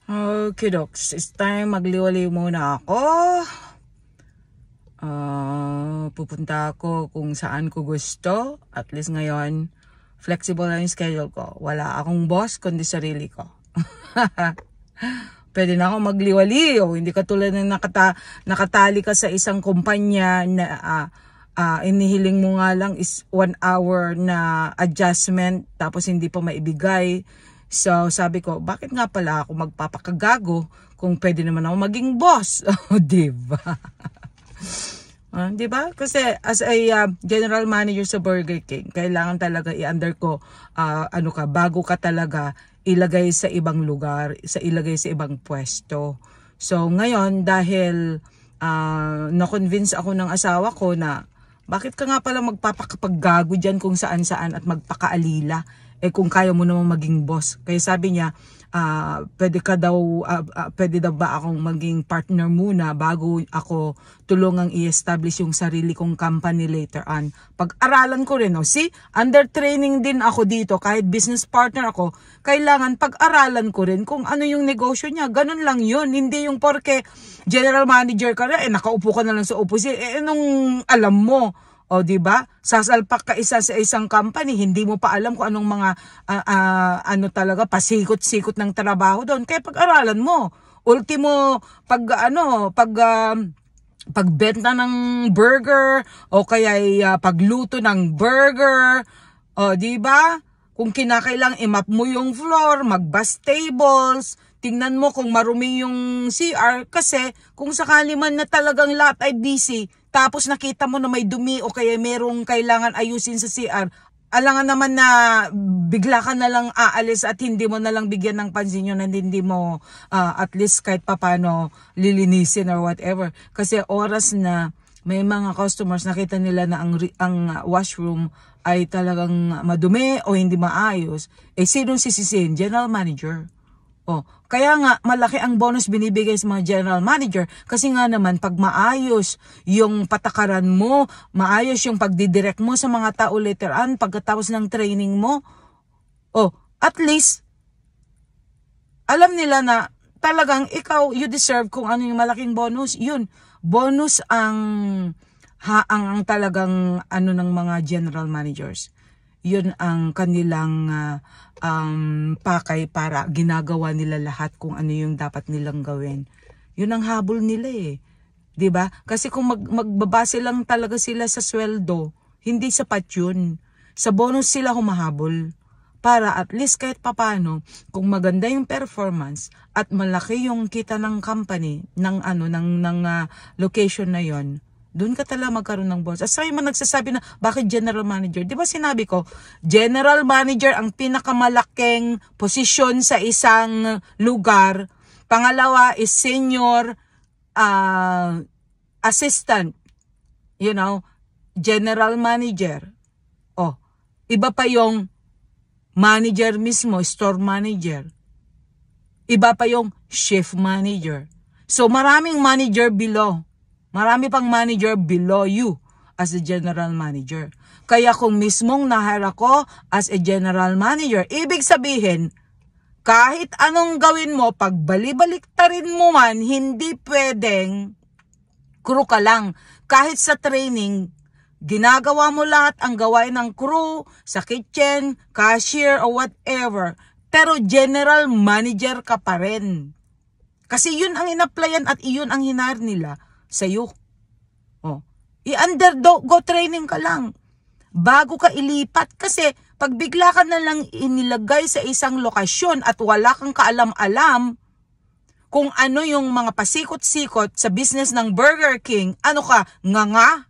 Okay, docs. It's time magliwaliw muna ako. Pupunta ako kung saan ko gusto. At least ngayon, flexible na yung schedule ko. Wala akong boss, kundi sarili ko. Pwede na ako magliwaliw. Hindi katulad ng nakatali ka sa isang kumpanya na inihiling mo nga lang is 1 hour na adjustment tapos hindi pa maibigay. So, sabi ko, bakit nga pala ako magpapakagago kung pwede naman ako maging boss? Diba? Diba? Kasi as a general manager sa Burger King, kailangan talaga i-under ko, bago ka talaga ilagay sa ibang lugar, ilagay sa ibang pwesto. So, ngayon, dahil na-convince ako ng asawa ko na, bakit ka nga pala magpapakapaggago dyan kung saan-saan at magpakaalila? Kung kaya mo namang maging boss. Kaya sabi niya, pwede daw ba akong maging partner muna bago ako tulungang i-establish yung sarili kong company later on. Pag-aralan ko rin, see, under training din ako dito, kahit business partner ako, kailangan pag-aralan ko rin kung ano yung negosyo niya. Ganun lang yun. Hindi yung porke general manager ka na, nakaupo ka na lang sa opposite. Anong alam mo? O, diba? Sasalpak ka isa sa isang company, hindi mo pa alam kung anong mga pasikot-sikot ng trabaho doon. Kaya pag-aralan mo. Ultimo, pagbenta ng burger o kaya pagluto ng burger, o, diba? Kung kinakailang i-map mo yung floor, mag-bus tables, tingnan mo kung marumi yung CR kasi kung sakali man na talagang lahat ay busy, tapos nakita mo na may dumi o kaya merong kailangan ayusin sa CR, alangan naman na bigla ka na lang aalis at hindi mo na lang bigyan ng pansin yun and hindi mo at least kahit papano lilinisin or whatever. Kasi oras na may mga customers nakita nila na ang washroom ay talagang madumi o hindi maayos, sinong sisisihin? General manager. Kaya nga malaki ang bonus binibigay sa mga general manager kasi nga naman pag maayos yung patakaran mo, maayos yung pagdidirect mo sa mga tao later on pagkatapos ng training mo, at least alam nila na talagang ikaw, you deserve kung ano yung malaking bonus. Yun, bonus ang talagang ng mga general managers. Yun ang kanilang pakay para ginagawa nila lahat kung ano yung dapat nilang gawin. Yun ang habol nila diba? Kasi kung magbabase lang talaga sila sa sweldo, hindi sapat yun. Sa bonus sila humahabol. Para at least kahit papano, kung maganda yung performance at malaki yung kita ng company, ng location na yon, doon ka talaga magkaroon ng bonus. Asay man nagsasabi na, bakit general manager? Di ba sinabi ko, general manager ang pinakamalaking posisyon sa isang lugar. Pangalawa is senior assistant. General manager. Iba pa yung manager mismo, store manager. Iba pa yung shift manager. So maraming manager below. Marami pang manager below you as a general manager. Kaya kung mismong na-hire ako as a general manager, ibig sabihin, kahit anong gawin mo, pag bali-baliktarin mo man, hindi pwedeng crew ka lang. Kahit sa training, ginagawa mo lahat ang gawain ng crew, sa kitchen, cashier, or whatever. Pero general manager ka pa rin. Kasi yun ang in-applyan at iyon ang hinar nila sa'yo. I-undergo training ka lang. Bago ka ilipat. Kasi pag bigla ka na lang inilagay sa isang lokasyon at wala kang kaalam-alam kung ano yung mga pasikot-sikot sa business ng Burger King, ano ka, nga?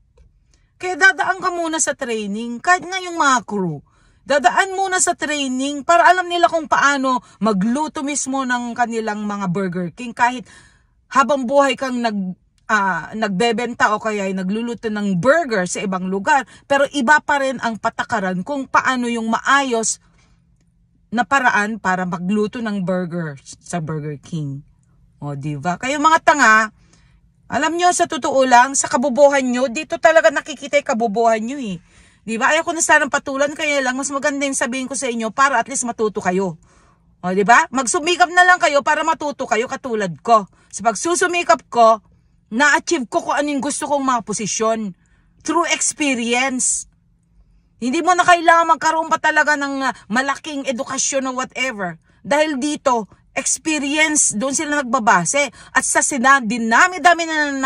Kaya dadaan ka muna sa training. Kahit nga yung mga crew, dadaan muna sa training para alam nila kung paano magluto mismo ng kanilang mga Burger King. Kahit habang buhay kang nagbebenta o kaya ay nagluluto ng burger sa ibang lugar. Pero iba pa rin ang patakaran kung paano yung maayos na paraan para magluto ng burger sa Burger King. Diba? Kayo mga tanga, alam nyo, sa totoo lang, sa kabubuhan nyo, dito talaga nakikita yung kabubuhan nyo Diba? Ayaw ko na sanang patulan, kaya lang mas maganda yung sabihin ko sa inyo para at least matuto kayo. O, di ba? Magsumikap na lang kayo para matuto kayo katulad ko. Sa pagsusumikap ko, na-achieve ko kung anong gusto kong mga posisyon. Through experience. Hindi mo na kailangan magkaroon pa talaga ng malaking edukasyon o whatever. Dahil dito, experience, doon sila nagbabase. At sa dinami-dami na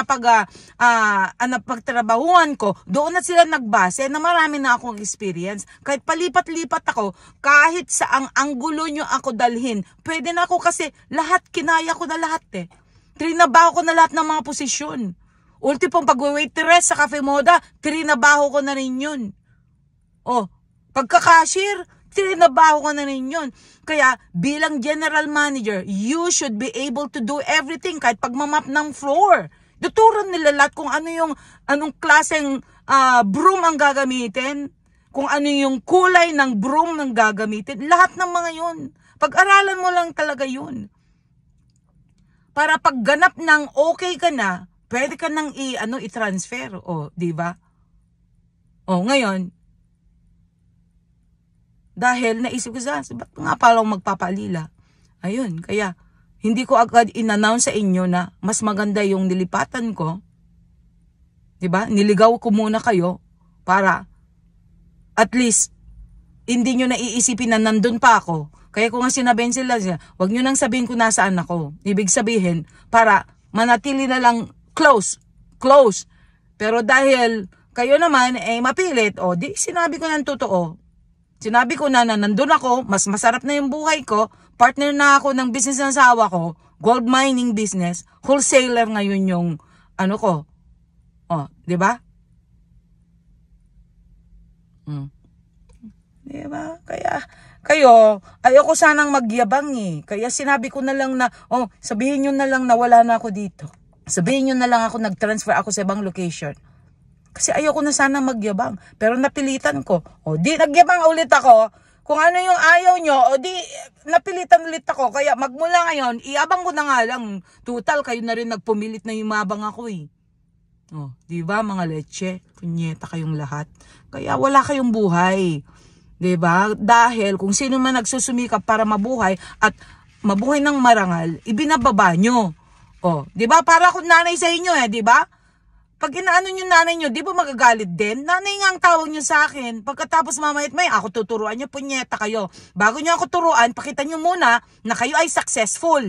napagtrabahuan ko, doon na sila nagbase na marami na akong experience. Kahit palipat-lipat ako, kahit saang anggulo nyo ako dalhin, pwede na ako kasi lahat, kinaya ko na lahat eh. Trinabaho ko na lahat ng mga posisyon. Ultipong pag-waitress sa Cafe Moda, trinabaho ko na rin yun. O, pagka-cashier, trinabaho ko na rin yun. Kaya, bilang general manager, you should be able to do everything kahit pagmamap ng floor. Tuturan nila lahat kung anong klaseng broom ang gagamitin, kung ano yung kulay ng broom ang gagamitin. Lahat ng mga yun. Pag-aralan mo lang talaga yun. Para pagganap ng okay ka na, pwede ka nang i-transfer. O, di ba? O, ngayon, dahil naisip ko ba't nga palang magpapaalila? Ayun, kaya hindi ko agad in-announce sa inyo na mas maganda yung nilipatan ko. Diba? Niligaw ko muna kayo para at least hindi nyo naiisipin na nandun pa ako. Kaya kung nga sinabihin sila, wag nyo nang sabihin ko nasaan ako. Ibig sabihin, para manatili na lang close. Pero dahil kayo naman mapilit, di sinabi ko ng totoo. Sinabi ko na nandun ako, mas masarap na yung buhay ko, partner na ako ng business ng asawa ko, gold mining business, wholesaler ngayon yung ko. Di ba? Di ba? Kaya, kayo, ayoko sanang magyabang eh. Kaya sinabi ko na lang na, sabihin nyo na lang na wala na ako dito. Sabihin nyo na lang ako nag-transfer ako sa ibang location. Kasi ayoko na sana magyabang. Pero napilitan ko. Di nagyabang ulit ako. Kung ano yung ayaw nyo, di napilitan ulit ako. Kaya magmula ngayon, iabang ko na nga lang. Total, kayo na rin nagpumilit na yumabang ako eh. Di ba mga leche? Punyeta kayong lahat. Kaya wala kayong buhay. Di ba? Dahil kung sino man nagsusumikap para mabuhay at mabuhay ng marangal, ibinababa nyo. Di ba? Para akong nanay sa inyo di ba? Pag inaano nyo nanay nyo, di ba magagalit din? Nanay nga ang tawag nyo sa akin. Pagkatapos mamayat may, ako tuturuan nyo, punyeta kayo. Bago nyo ako turuan, pakita nyo muna na kayo ay successful.